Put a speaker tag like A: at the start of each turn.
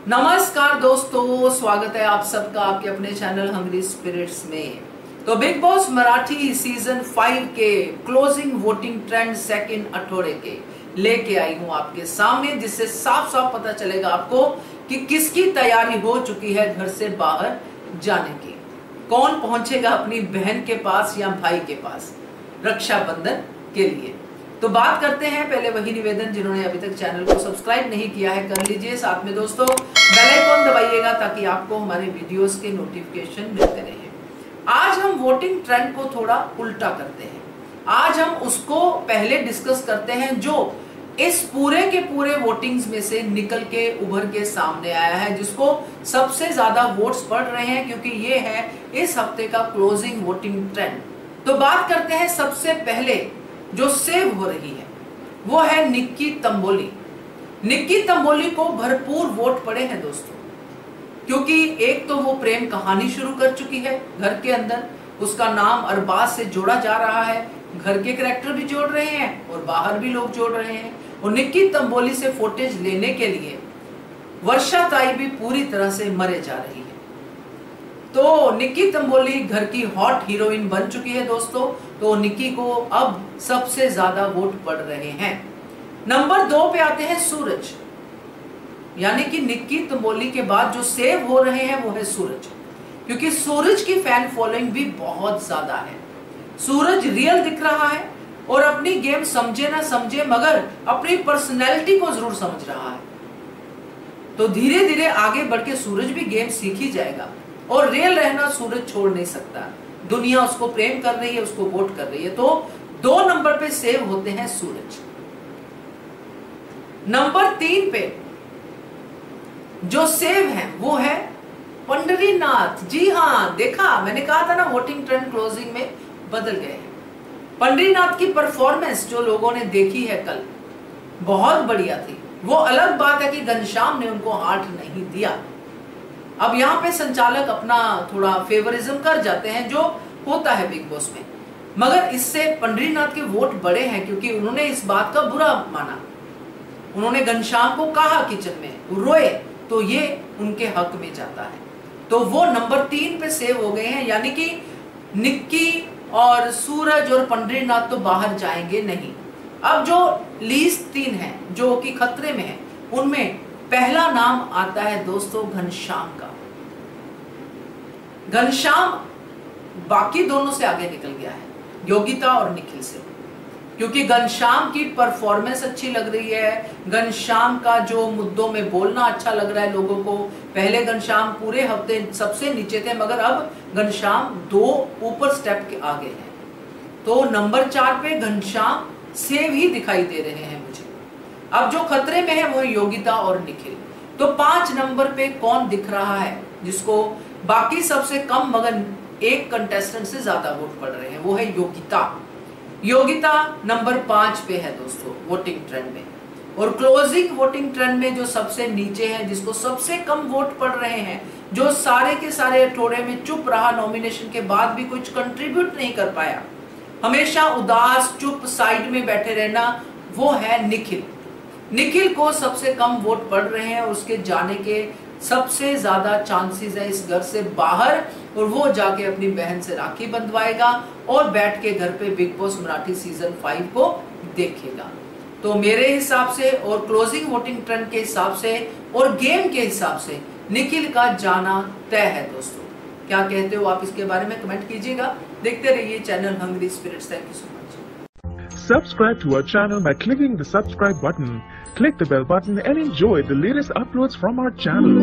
A: नमस्कार दोस्तों, स्वागत है आप सबका आपके अपने चैनल हंग्री स्पिरिट्स में। तो बिग बॉस मराठी सीजन 5 के क्लोजिंग वोटिंग ट्रेंड सेकंड अठोड़े के लेके आई हूं आपके सामने, जिससे साफ साफ पता चलेगा आपको कि किसकी तैयारी हो चुकी है घर से बाहर जाने की। कौन पहुंचेगा अपनी बहन के पास या भाई के पास रक्षाबंधन के लिए। तो बात करते हैं, पहले वही निवेदन, जिन्होंने अभी तक चैनल को सब्सक्राइब नहीं किया है कर लीजिए, साथ में दोस्तों बेल आइकन दबाइएगा ताकि आपको हमारे वीडियोस के नोटिफिकेशन मिलते रहे। आज हम वोटिंग ट्रेंड को थोड़ा उल्टा करते हैं। आज हम उसको पहले डिस्कस करते हैं जो इस पूरे के पूरे वोटिंग्स में से निकल के उभर के सामने आया है, जिसको सबसे ज्यादा वोट्स पड़ रहे हैं, क्योंकि ये है इस हफ्ते का क्लोजिंग वोटिंग ट्रेंड। तो बात करते हैं, सबसे पहले जो सेव हो रही है वो है निक्की तंबोली। निक्की तंबोली को भरपूर वोट पड़े हैं दोस्तों, क्योंकि एक तो वो प्रेम कहानी शुरू कर चुकी है घर के अंदर, उसका नाम अरबाज से जोड़ा जा रहा है, घर के कैरेक्टर भी जोड़ रहे हैं और बाहर भी लोग जोड़ रहे हैं। और निक्की तंबोली से फुटेज लेने के लिए वर्षा ताई भी पूरी तरह से मरे जा रही है। तो निक्की तंबोली घर की हॉट हीरोइन बन चुकी है दोस्तों, तो निक्की को अब सबसे ज्यादा वोट पड़ रहे हैं। नंबर 2 पे आते हैं सूरज, यानी कि निक्की तंबोली के बाद जो सेव हो रहे हैं वो है सूरज, क्योंकि सूरज की फैन फॉलोइंग भी बहुत ज्यादा है। सूरज रियल दिख रहा है और अपनी गेम समझे ना समझे मगर अपनी पर्सनैलिटी को जरूर समझ रहा है। तो धीरे धीरे आगे बढ़ के सूरज भी गेम सीख ही जाएगा और रियल रहना सूरज छोड़ नहीं सकता। दुनिया उसको प्रेम कर रही है, उसको वोट कर रही है। तो 2 नंबर पे सेव होते हैं सूरज। नंबर 3 पे जो सेव है वो है पंडरीनाथ। जी हाँ, देखा, मैंने कहा था ना वोटिंग ट्रेंड क्लोजिंग में बदल गए हैं। पंडरीनाथ की परफॉर्मेंस जो लोगों ने देखी है कल बहुत बढ़िया थी। वो अलग बात है कि घनश्याम ने उनको हाथ नहीं दिया। अब यहाँ पे संचालक अपना थोड़ा फेवरिज्म कर जाते हैं, जो होता है बिग बॉस में, मगर इससे पंडरीनाथ के वोट बड़े हैं, क्योंकि उन्होंने इस बात का बुरा माना। उन्होंने घनश्याम को कहा किचन में रोए, तो ये उनके हक में जाता है। तो वो नंबर 3 पे सेव हो गए हैं, यानी कि निक्की और सूरज और पंडरीनाथ तो बाहर जाएंगे नहीं। अब जो लीस्ट 3 है जो कि खतरे में है, उनमें पहला नाम आता है दोस्तों घनश्याम का। घनश्याम बाकी दोनों से आगे निकल गया है, योगिता और निखिल से, क्योंकि घनश्याम की परफॉर्मेंस अच्छी लग रही है। घनश्याम का जो मुद्दों में बोलना अच्छा लग रहा है लोगों को। पहले घनश्याम पूरे हफ्ते सबसे नीचे थे, मगर अब घनश्याम 2 ऊपर स्टेप के आगे हैं। तो नंबर 4 पे घनश्याम सेव ही दिखाई दे रहे हैं मुझे। अब जो खतरे में है वो योगिता और निखिल। तो 5 नंबर पे कौन दिख रहा है जिसको बाकी सबसे कम मगर एक कंटेस्टेंट से ज्यादा वोट पड़ रहे हैं, वो है योगिता। योगिता नंबर 5 पे है दोस्तों वोटिंग ट्रेंड में। और क्लोजिंग वोटिंग ट्रेंड में जो सबसे नीचे है, जिसको सबसे कम वोट पड़ रहे हैं, जो सारे के सारे अठोड़े में चुप रहा, नॉमिनेशन के बाद भी कुछ कंट्रीब्यूट नहीं कर पाया, हमेशा उदास चुप साइड में बैठे रहना, वो है निखिल। निखिल को सबसे कम वोट पड़ रहे हैं, उसके जाने के सबसे ज्यादा चांसेस है इस घर से बाहर, और वो जाके अपनी बहन से राखी बंधवाएगा और बैठ के घर पे बिग बॉस मराठी सीजन 5 को देखेगा। तो मेरे हिसाब से और क्लोजिंग वोटिंग ट्रेंड के हिसाब से और गेम के हिसाब से निखिल का जाना तय है दोस्तों। क्या कहते हो आप इसके बारे में कमेंट कीजिएगा। देखते रहिए channel hungry spirits. Thank you so much.
B: Subscribe to our channel by clicking the subscribe button. Click the bell button and enjoy the latest uploads from our channel.